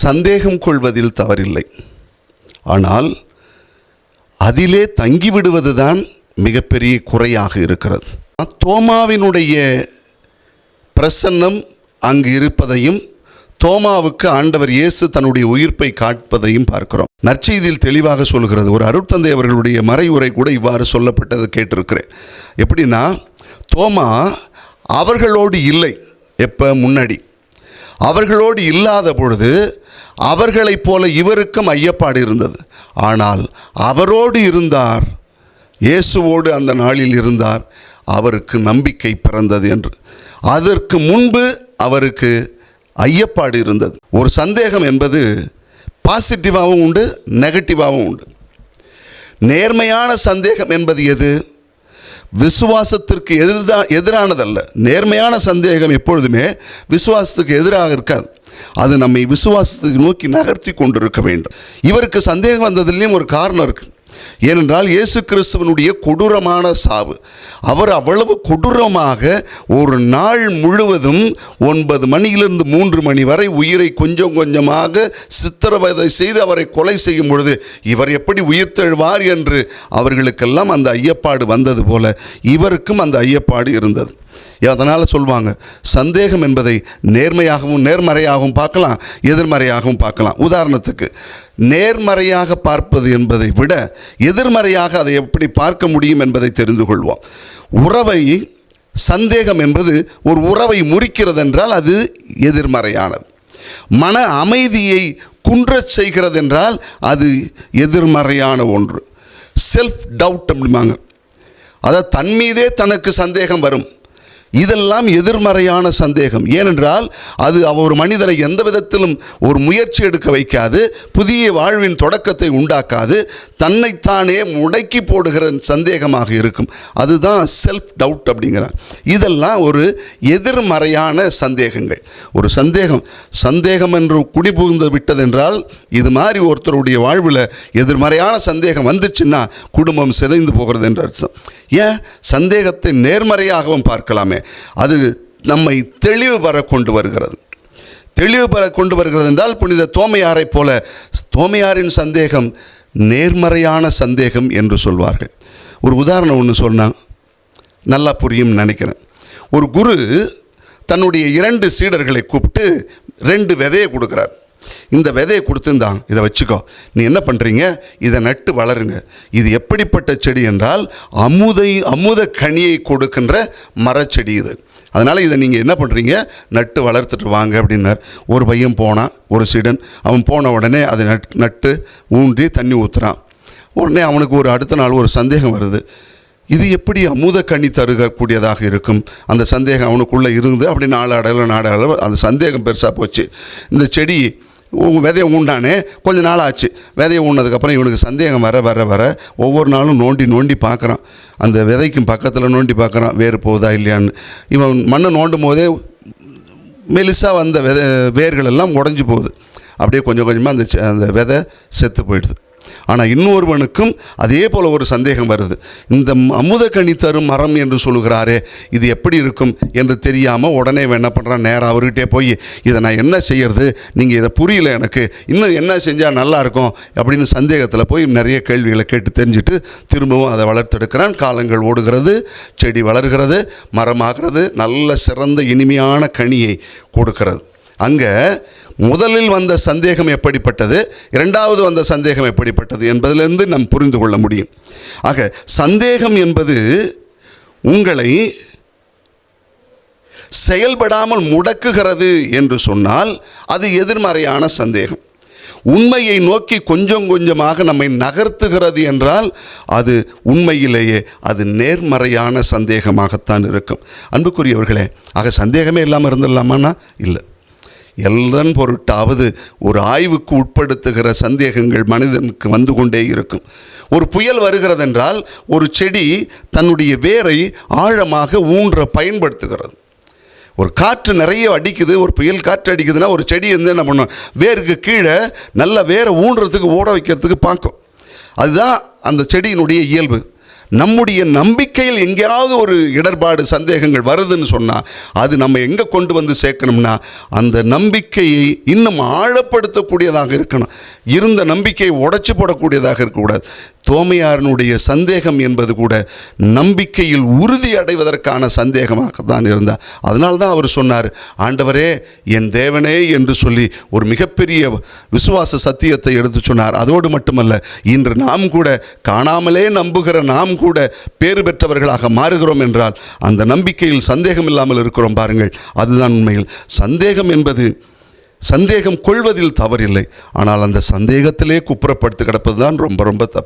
சந்தேகம் கொள்வதில் தவறில்லை. ஆனால் அதிலே தங்கிவிடுவதுதான் மிகப்பெரிய குறையாக இருக்கிறது. தோமாவினுடைய பிரசன்னம் அங்கு இருப்பதையும் தோமாவுக்கு ஆண்டவர் இயேசு தன்னுடைய உயிர்ப்பை காட்பதையும் பார்க்கிறோம். நற்செய்தியில் தெளிவாக சொல்கிறது. ஒரு அருட்தந்தை அவர்களுடைய மறைவுரை கூட இவ்வாறு சொல்லப்பட்டது கேட்டிருக்கிறேன். எப்படின்னா, தோமா அவர்களோடு இல்லை. முன்னாடி அவர்களோடு இல்லாத பொழுது அவர்களைப் போல இவருக்கும் ஐயப்பாடு இருந்தது. ஆனால் அவரோடு இருந்தார், இயேசுவோடு அந்த நாளில் இருந்தார், அவருக்கு நம்பிக்கை பிறந்தது என்று. அதற்கு முன்பு அவருக்கு ஐயப்பாடு இருந்தது. ஒரு சந்தேகம் என்பது பாசிட்டிவாகவும் உண்டு, நெகட்டிவாகவும் உண்டு. நேர்மையான சந்தேகம் என்பது எது? விசுவாசத்திற்கு எதிரானதல்ல. நேர்மையான சந்தேகம் எப்பொழுதுமே விசுவாசத்துக்கு எதிராக இருக்காது. அது நம்மை விசுவாசத்தை நோக்கி நகர்த்தி கொண்டிருக்க வேண்டும். இவருக்கு சந்தேகம் வந்ததுலேயும் ஒரு காரணம் இருக்குது. ஏனென்றால் இயேசு கிறிஸ்துவனுடைய கொடூரமான சாவு, அவர் அவ்வளவு கொடூரமாக ஒரு நாள் முழுவதும் 9 மணியிலிருந்து 3 மணி வரை உயிரை கொஞ்சம் கொஞ்சமாக சித்திரவதை செய்து அவரை கொலை செய்யும் பொழுது இவர் எப்படி உயிர்த்தெழுவார் என்று அவர்களுக்கெல்லாம் அந்த ஐயப்பாடு வந்தது போல இவருக்கும் அந்த ஐயப்பாடு இருந்தது. அதனால் சொல்லுவாங்க, சந்தேகம் என்பதை நேர்மறையாகவும் பார்க்கலாம், எதிர்மறையாகவும் பார்க்கலாம். உதாரணத்துக்கு, நேர்மறையாக பார்ப்பது என்பதை விட எதிர்மறையாக அதை எப்படி பார்க்க முடியும் என்பதை தெரிந்து கொள்வோம். சந்தேகம் என்பது ஒரு உறவை முறிக்கிறது என்றால் அது எதிர்மறையானது. மன அமைதியை குன்றச் செய்கிறது என்றால் அது எதிர்மறையான ஒன்று. செல்ஃப் டவுட் அப்படிம்பாங்க. அதாவது தன் மீதே தனக்கு சந்தேகம் வரும். இதெல்லாம் எதிர்மறையான சந்தேகம். ஏனென்றால் அது ஒரு மனிதனை எந்த விதத்திலும் ஒரு முயற்சி எடுக்க வைக்காது, புதிய வாழ்வின் தொடக்கத்தை உண்டாக்காது, தன்னைத்தானே முடக்கி போடுகிற சந்தேகமாக இருக்கும். அதுதான் செல்ஃப் டவுட் அப்படிங்கிறாங்க. இதெல்லாம் ஒரு எதிர்மறையான சந்தேகங்கள். ஒரு சந்தேகம் என்று குடிபுகுந்து விட்டதென்றால், இது மாதிரி ஒருத்தருடைய வாழ்வில் எதிர்மறையான சந்தேகம் வந்துச்சுன்னா குடும்பம் சிதைந்து போகிறது என்று அர்த்தம். ஏன்? சந்தேகத்தை நேர்மறையாகவும் பார்க்கலாமே. அது நம்மை தெளிவு பெற கொண்டு வருகிறது. என்றால் புனித தோமையாரை போல தோமையாரின் சந்தேகம் நேர்மறையான சந்தேகம் என்று சொல்வார்கள். ஒரு உதாரணம் ஒன்று சொன்னாங்க, நல்லா புரியும் நினைக்கிறேன். ஒரு குரு தன்னுடைய 2 சீடர்களை கூப்பிட்டு 2 விதையை கொடுக்குறார். இந்த விதையை கொடுத்துருந்தான், இதை வச்சுக்கோ, நீ என்ன பண்ணுறீங்க, இதை நட்டு வளருங்க. இது எப்படிப்பட்ட செடி என்றால் அமுத கனியை கொடுக்கின்ற மரச்செடி இது. அதனால் இதை நீங்கள் என்ன பண்ணுறீங்க, நட்டு வளர்த்துட்டு வாங்க அப்படின்னார். ஒரு பையன் போனான், ஒரு சீடன். அவன் போன உடனே அதை நட்டு ஊன்றி தண்ணி ஊற்றுறான். உடனே அவனுக்கு அடுத்த நாள் ஒரு சந்தேகம் வருது. இது எப்படி அமுத கனி தருகக்கூடியதாக இருக்கும்? அந்த சந்தேகம் அவனுக்குள்ளே இருந்து அப்படி நாளடைவில் அந்த சந்தேகம் பெருசாக போச்சு. இந்த செடி விதையை ஊண்டானே கொஞ்ச நாள் ஆச்சு. விதையை ஊண்டதுக்கப்புறம் இவனுக்கு சந்தேகம் வர ஒவ்வொரு நாளும் நோண்டி பார்க்குறான். அந்த விதைக்கும் பக்கத்தில் நோண்டி பார்க்குறான், வேறு போகுதா இல்லையான்னு. இவன் மண்ணை நோண்டும் போதே மெலிசாக வந்த வேர்கள் எல்லாம் உடஞ்சி போகுது. அப்படியே கொஞ்சம் கொஞ்சமாக அந்த விதை செத்து போயிடுது. ஆனால் இன்னொருவனுக்கும் அதே போல் ஒரு சந்தேகம் வருது. இந்த அமுத கனி தரும் மரம் என்று சொல்லுகிறாரே, இது எப்படி இருக்கும் என்று தெரியாமல் உடனே என்ன பண்ணுறான், நேராக அவர்கிட்டே போய் இதை நான் என்ன செய்யறது, நீங்கள் இதை புரியல, எனக்கு இன்னும் என்ன செஞ்சால் நல்லாயிருக்கும் அப்படின்னு சந்தேகத்தில் போய் நிறைய கேள்விகளை கேட்டு தெரிஞ்சுட்டு திரும்பவும் அதை வளர்த்தெடுக்கிறான். காலங்கள் ஓடுகிறது, செடி வளர்கிறது, மரமாகிறது, நல்ல சிறந்த இனிமையான கனியை கொடுக்கிறது. அங்கே முதலில் வந்த சந்தேகம் எப்படிப்பட்டது, 2வது வந்த சந்தேகம் எப்படிப்பட்டது என்பதிலிருந்து நாம் புரிந்து கொள்ள முடியும். ஆக சந்தேகம் என்பது உங்களை செயல்படாமல் முடக்குகிறது என்று சொன்னால் அது எதிர்மறையான சந்தேகம். உண்மையை நோக்கி கொஞ்சம் கொஞ்சமாக நம்மை நகர்த்துகிறது என்றால் அது உண்மையிலேயே அது நேர்மறையான சந்தேகமாகத்தான் இருக்கும். அன்புக்குரியவர்களே, ஆக சந்தேகமே இல்லாமல் இருந்துடலாமான்னா இல்லை. எல்லன் பொருட்டாவது ஒரு ஆய்வுக்கு உட்படுத்துகிற சந்தேகங்கள் மனிதனுக்கு வந்து கொண்டே இருக்கும். ஒரு புயல் வருகிறது என்றால் ஒரு செடி தன்னுடைய வேரை ஆழமாக ஊன்ற பயன்படுத்துகிறது. ஒரு காற்று நிறைய அடிக்குது, ஒரு புயல் காற்று அடிக்குதுன்னா ஒரு செடி என்ன பண்ணும், வேருக்கு கீழே நல்ல வேரை ஊன்றதுக்கு ஓட வைக்கிறதுக்கு பார்க்கும். அதுதான் அந்த செடியினுடைய இயல்பு. நம்முடைய நம்பிக்கையில் எங்கேயாவது ஒரு இடர்பாடு சந்தேகங்கள் வருதுன்னு சொன்னால் அது நம்ம எங்கே கொண்டு வந்து சேர்க்கணும்னா அந்த நம்பிக்கையை இன்னும் ஆழப்படுத்தக்கூடியதாக இருக்கணும். இருந்த நம்பிக்கையை உடைச்சி போடக்கூடியதாக இருக்கக்கூடாது. தோமையாரனுடைய சந்தேகம் என்பது கூட நம்பிக்கையில் உறுதி அடைவதற்கான சந்தேகமாக தான் இருந்தார். அதனால தான் அவர் சொன்னார், ஆண்டவரே என் தேவனே என்று சொல்லி ஒரு மிகப்பெரிய விசுவாச சத்தியத்தை எடுத்து சொன்னார். அதோடு மட்டுமல்ல, இன்று நாம் கூட காணாமலே நம்புகிற நாம் கூட பேறு பெற்றவர்களாக மாறுகிறோம் என்றால் அந்த நம்பிக்கையில் சந்தேகம் இல்லாமல் இருக்கிறோம் பாருங்கள். அதுதான் உண்மையில் சந்தேகம் என்பது. சந்தேகம் கொள்வதில் தவறில்லை, ஆனால் அந்த சந்தேகத்திலே குப்புறப்படுத்தி கிடப்பது தான் ரொம்ப ரொம்ப தப்பு.